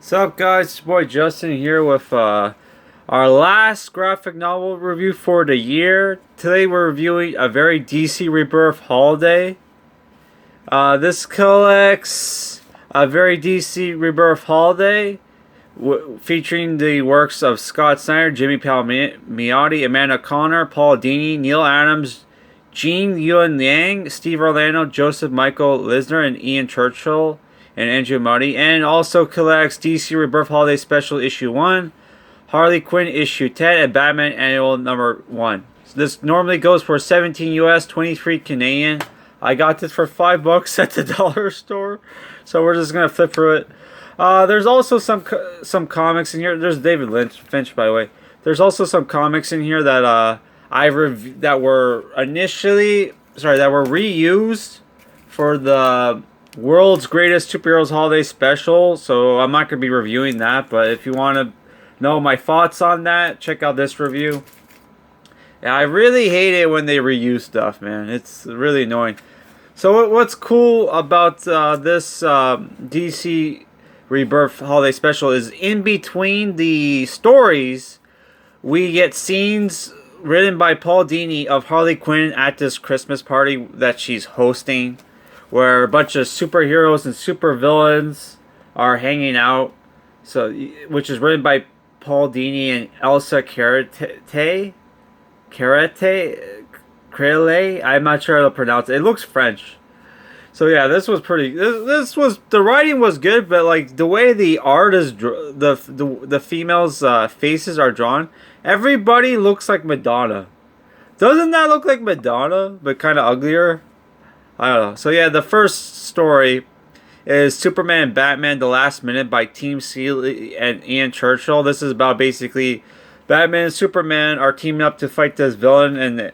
What's up, guys? It's your boy Justin here with our last graphic novel review for the year. Today we're reviewing a very DC Rebirth Holiday. This collects a very DC Rebirth Holiday featuring the works of Scott Snyder, Jimmy Palmiotti, Amanda Conner, Paul Dini, Neil Adams, Gene Yuen Yang, Steve Orlando, Joseph Michael Lisner, and Ian Churchill, and Andrew Muddy, and also collects DC Rebirth Holiday Special Issue 1, Harley Quinn Issue 10, and Batman Annual Number 1. So this normally goes for 17 US, 23 Canadian. I got this for $5 at the dollar store, so we're just gonna flip through it. There's also some comics in here. There's David Finch, by the way. There's also some comics in here that that were reused for the World's Greatest Superheroes Holiday Special, so I'm not going to be reviewing that, but if you want to know my thoughts on that, check out this review. Yeah, I really hate it when they reuse stuff, man. It's really annoying. So what's cool about this DC Rebirth Holiday Special is in between the stories, we get scenes written by Paul Dini of Harley Quinn at this Christmas party that she's hosting, where a bunch of superheroes and supervillains are hanging out. So, which is written by Paul Dini and Elsa Carrete. I'm not sure how to pronounce it. It looks French. So yeah, this was pretty. This was, the writing was good, but like the way the art is, the females' faces are drawn, everybody looks like Madonna. Doesn't that look like Madonna, but kind of uglier? I don't know. So yeah, the first story is Superman and Batman: The Last Minute by Team Seeley and Ian Churchill. This is about basically Batman and Superman are teaming up to fight this villain, and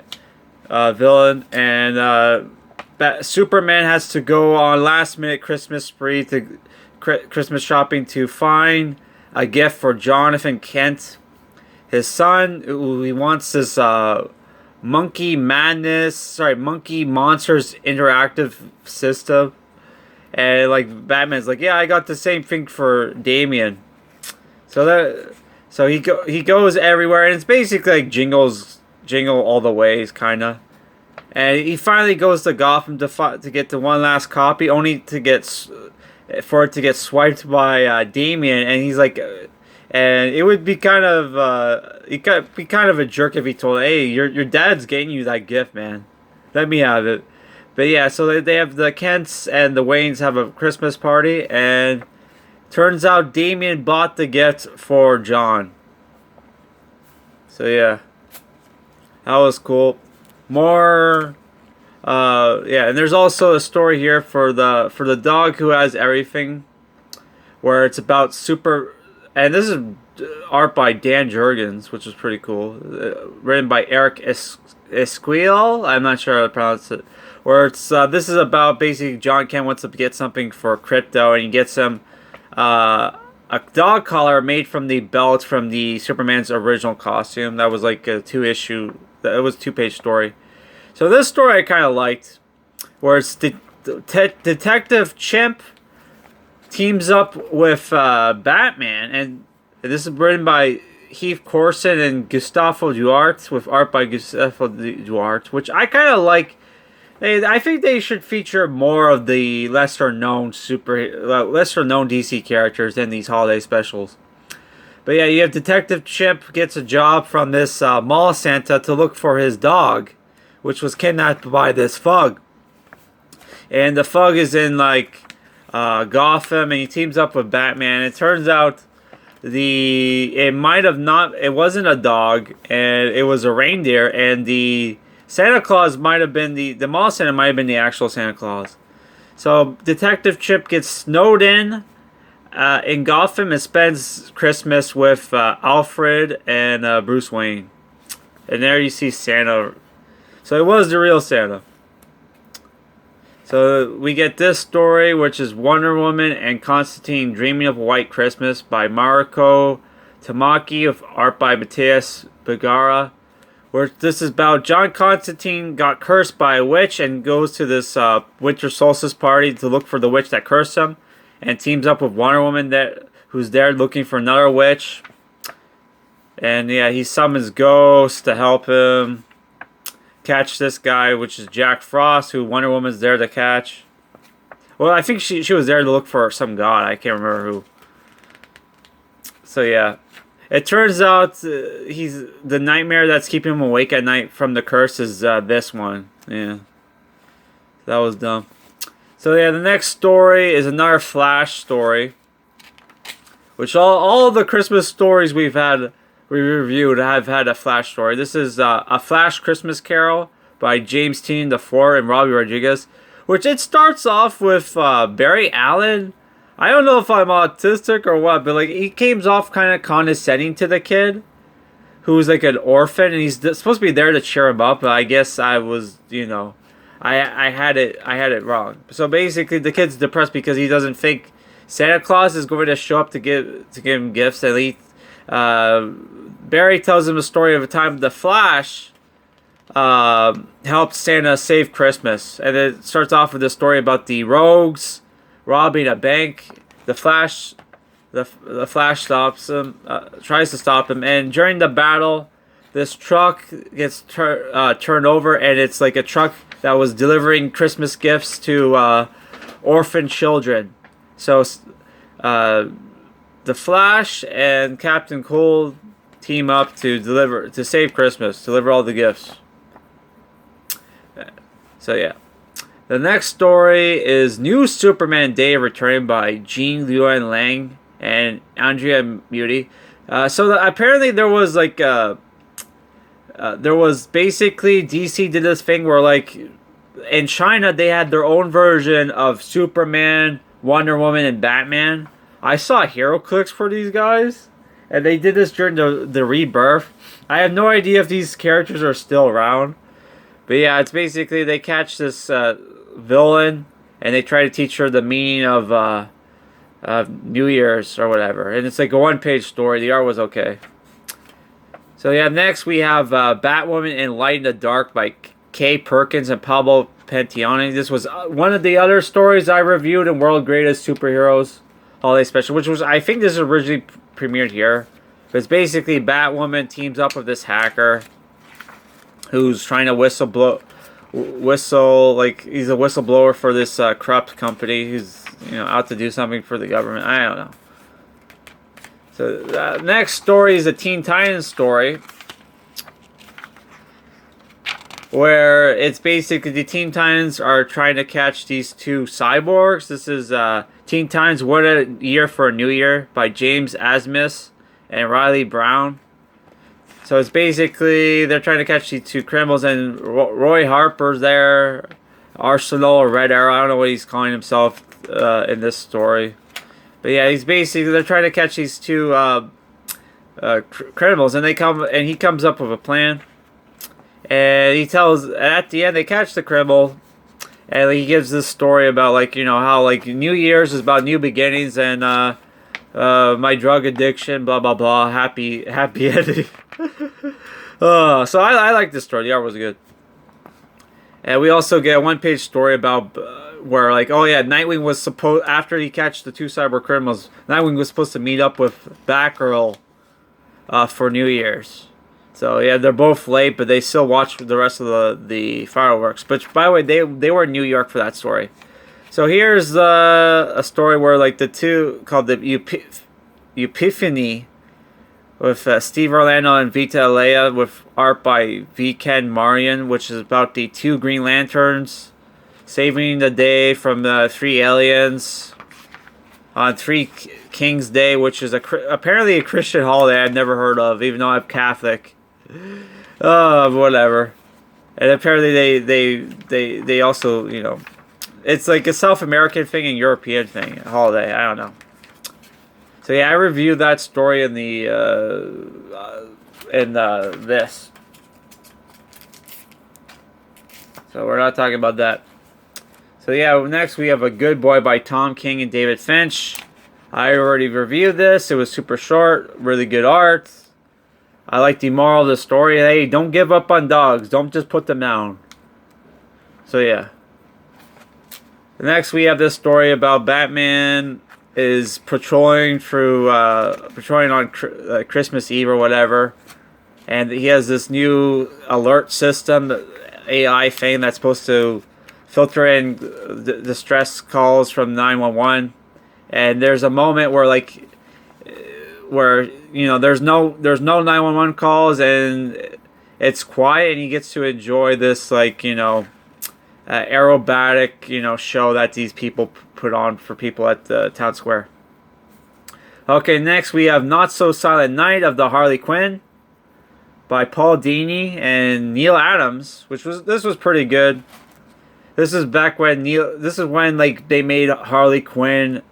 Superman has to go on last minute Christmas spree to Christmas shopping to find a gift for Jonathan Kent, his son. He wants this Monkey Monsters interactive system, and like Batman's like, yeah, I got the same thing for Damian. So he goes everywhere, and it's basically like Jingle all the ways, kinda. And he finally goes to Gotham to get the one last copy, only to get swiped by Damian, and he's like. And it would be kind of a jerk if he told, hey, your dad's getting you that gift, man. Let me have it. But yeah, so they have the Kents and the Waynes have a Christmas party, and turns out Damian bought the gift for John. So yeah, that was cool. More, yeah, and there's also a story here for the dog who has everything, where it's about and this is art by Dan Jurgens, which is pretty cool. Written by Eric Esquiel. I'm not sure how to pronounce it. Where it's this is about basically John Kent wants to get something for crypto, and he gets him a dog collar made from the belt from the Superman's original costume. That was like a 2-page story. So this story I kind of liked, where it's Detective Chimp teams up with Batman, and this is written by Heath Corson and Gustavo Duarte, with art by Gustavo Duarte, which I kind of like. I think they should feature more of the lesser known DC characters in these holiday specials. But yeah, you have Detective Chimp gets a job from this mall Santa to look for his dog, which was kidnapped by this thug, and the thug is in like Gotham, and he teams up with Batman. It turns out it wasn't a dog, and it was a reindeer, and the Santa Claus might have been the mall Santa might have been the actual Santa Claus. So Detective Chip gets snowed in Gotham and spends Christmas with Alfred and Bruce Wayne, and there you see Santa. So it was the real Santa. So we get this story, which is Wonder Woman and Constantine Dreaming of a White Christmas by Mariko Tamaki, with art by Matthias Bergara. Where this is about John Constantine got cursed by a witch and goes to this winter solstice party to look for the witch that cursed him, and teams up with Wonder Woman who's there looking for another witch. And yeah, he summons ghosts to help him catch this guy, which is Jack Frost, who Wonder Woman's there to catch. Well, I think she was there to look for some god. I can't remember who. So yeah. It turns out he's the nightmare that's keeping him awake at night from the curse is this one. Yeah. That was dumb. So yeah, the next story is another Flash story. Which all of the Christmas stories we reviewed have had a Flash story. This is a Flash Christmas Carol by James Tynion IV and Robbie Rodriguez. Which it starts off with Barry Allen. I don't know if I'm autistic or what, but like he came off kind of condescending to the kid, who's like an orphan, and he's supposed to be there to cheer him up. But I guess I was, I had it wrong. So basically, the kid's depressed because he doesn't think Santa Claus is going to show up to give him gifts. And Barry tells him a story of a time the Flash helped Santa save Christmas, and it starts off with a story about the rogues robbing a bank. The Flash stops him, tries to stop him, and during the battle, this truck gets turned over, and it's like a truck that was delivering Christmas gifts to orphan children. So the Flash and Captain Cold team up to save Christmas, deliver all the gifts. So yeah. The next story is New Superman Day returning by Jean Luan Lang and Andrea Muti. Apparently there was like there was basically DC did this thing where like in China they had their own version of Superman, Wonder Woman, and Batman. I saw hero clicks for these guys, and they did this during the Rebirth. I have no idea if these characters are still around, but yeah, it's basically they catch this villain and they try to teach her the meaning of New Year's or whatever, and it's like a one-page story. The art was okay. So yeah, next we have Batwoman in Light in the Dark by Kay Perkins and Pablo Pantiani. This was one of the other stories I reviewed in World Greatest Superheroes Holiday Special, which was, I think this originally premiered here. But it's basically Batwoman teams up with this hacker who's trying to he's a whistleblower for this corrupt company who's out to do something for the government. I don't know. So the next story is a Teen Titans story, where it's basically the Teen Titans are trying to catch these two cyborgs. This is Teen Titans What a Year for a New Year by James Asmus and Riley Brown. So it's basically they're trying to catch these two criminals, and Roy Harper's there, Arsenal or Red Arrow. I don't know what he's calling himself in this story. But yeah, they're trying to catch these two criminals, and he comes up with a plan. And he tells, at the end, they catch the criminal, and he gives this story about how New Year's is about new beginnings, and my drug addiction, blah blah blah, happy ending. So I like this story. The art was good. And we also get a one-page story about where Nightwing was supposed, after he catch the two cyber criminals, Nightwing was supposed to meet up with Batgirl for New Year's. So yeah, they're both late, but they still watch the rest of the fireworks. But by the way, they were in New York for that story. So here's a story where the two called the Epiphany with Steve Orlando and Vita Alea, with art by V. Ken Marion, which is about the two Green Lanterns saving the day from the three aliens on Three Kings Day, which is apparently a Christian holiday I've never heard of, even though I'm Catholic. Whatever. And apparently they also, it's like a South American thing and European thing, holiday. I don't know. So yeah, I reviewed that story in this. So we're not talking about that. So yeah, next we have A Good Boy by Tom King and David Finch. I already reviewed this. It was super short, really good art. I like the moral of the story. Hey, don't give up on dogs. Don't just put them down. So yeah. Next we have this story about Batman is patrolling on Christmas Eve or whatever, and he has this new alert system, AI thing that's supposed to filter in distress calls from 911. And there's a moment where there's no 911 calls, and it's quiet, and he gets to enjoy this aerobatic show that these people put on for people at the town square. Okay, next we have Not So Silent Night of the Harley Quinn by Paul Dini and Neil Adams, this was pretty good. This is back when they made Harley Quinn,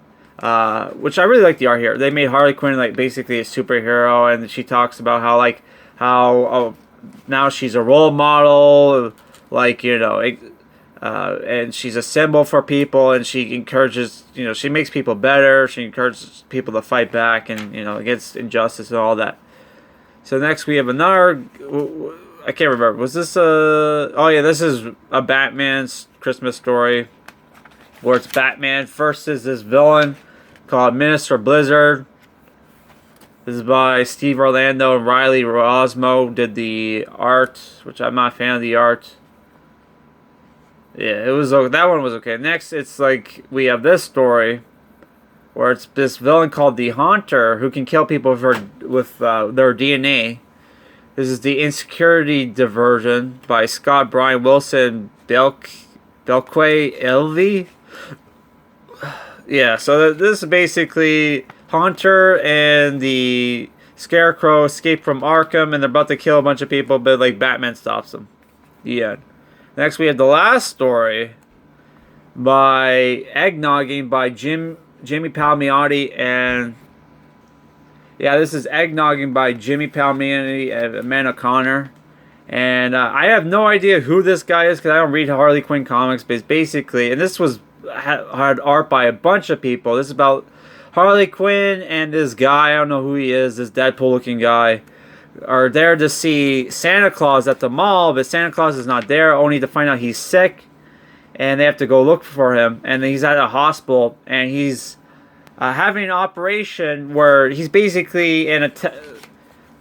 which I really like the art here. They made Harley Quinn basically a superhero, and she talks about how now she's a role model, and she's a symbol for people, and she encourages, she makes people better. She encourages people to fight back and against injustice and all that. So next we have another. I can't remember. Was this this is a Batman's Christmas story, where it's Batman versus this villain called Minister Blizzard. This is by Steve Orlando and Riley Rosmo did the art, which I'm not a fan of the art. Yeah, that one was okay. Next, it's we have this story where it's this villain called the Haunter who can kill people with their DNA. This is the Insecurity Diversion by Scott Brian Wilson Belquay Elvey. Yeah, so this is basically Haunter and the Scarecrow escape from Arkham, and they're about to kill a bunch of people, but Batman stops them. The end. Next, we have the last story by Eggnogging by Jimmy Palmiotti and this is Eggnogging by Jimmy Palmiotti and Amanda Connor. And I have no idea who this guy is because I don't read Harley Quinn comics, but it's basically, and this had art by a bunch of people. This is about Harley Quinn and this guy, I don't know who he is, this Deadpool looking guy, are there to see Santa Claus at the mall, but Santa Claus is not there, only to find out he's sick, and they have to go look for him, and he's at a hospital, and he's having an operation where he's basically in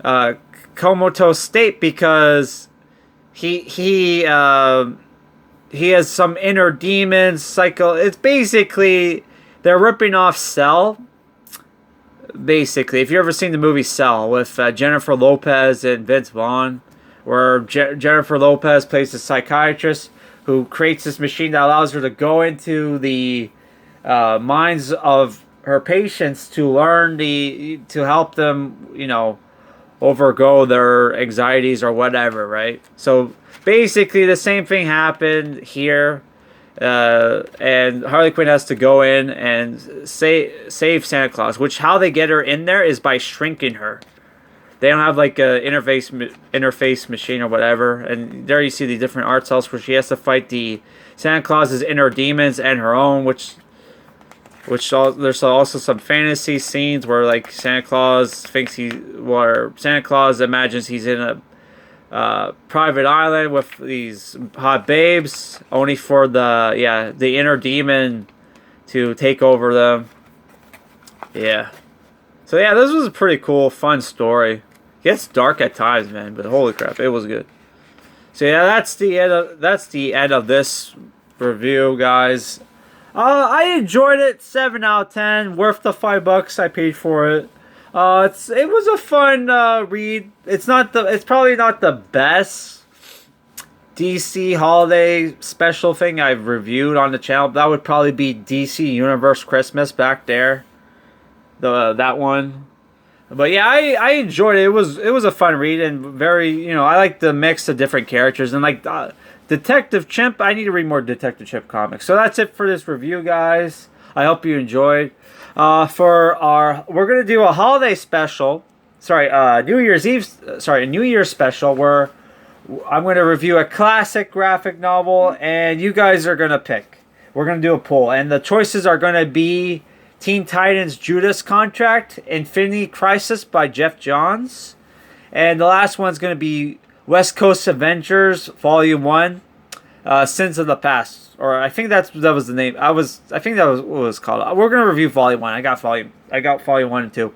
a comatose state because he has some inner demons, it's basically, they're ripping off Cell. Basically, if you've ever seen the movie Cell with Jennifer Lopez and Vince Vaughn, where Jennifer Lopez plays a psychiatrist who creates this machine that allows her to go into the minds of her patients to to help them, overgo their anxieties or whatever, right? So basically, the same thing happened here. And Harley Quinn has to go in and save Santa Claus, which how they get her in there is by shrinking her. They don't have a interface machine or whatever. And there you see the different art cells where she has to fight the Santa Claus's inner demons and her own, which there's also some fantasy scenes where Santa Claus Santa Claus imagines he's in a private island with these hot babes, only for the inner demon to take over them. Yeah. So this was a pretty cool, fun story. It gets dark at times, man, but holy crap, it was good. So that's the end of this review, guys. I enjoyed it. 7 out of 10, worth the $5 I paid for it. It was a fun read. It's probably not the best DC Holiday Special thing I've reviewed on the channel. That would probably be DC Universe Christmas back there. That one. But yeah, I enjoyed it. It was a fun read and very, I like the mix of different characters and Detective Chimp. I need to read more Detective Chimp comics. So that's it for this review, guys. I hope you enjoyed. We're gonna do a holiday special. New Year's special where I'm gonna review a classic graphic novel, and you guys are gonna pick. We're gonna do a poll, and the choices are gonna be Teen Titans Judas Contract, Infinity Crisis by Jeff Johns, and the last one's gonna be West Coast Avengers Volume 1. Sins of the Past, or I think that was the name. I think that was what it was called. We're gonna review Volume 1. I got Volume 1 and 2.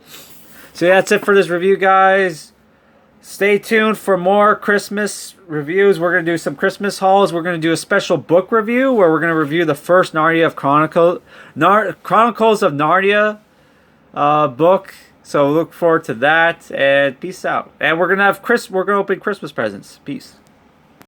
So yeah, that's it for this review, guys. Stay tuned for more Christmas reviews. We're going to do some Christmas hauls. We're going to do a special book review where we're going to review the first Chronicles of Narnia book. So look forward to that, and peace out. And we're going to open Christmas presents. Peace.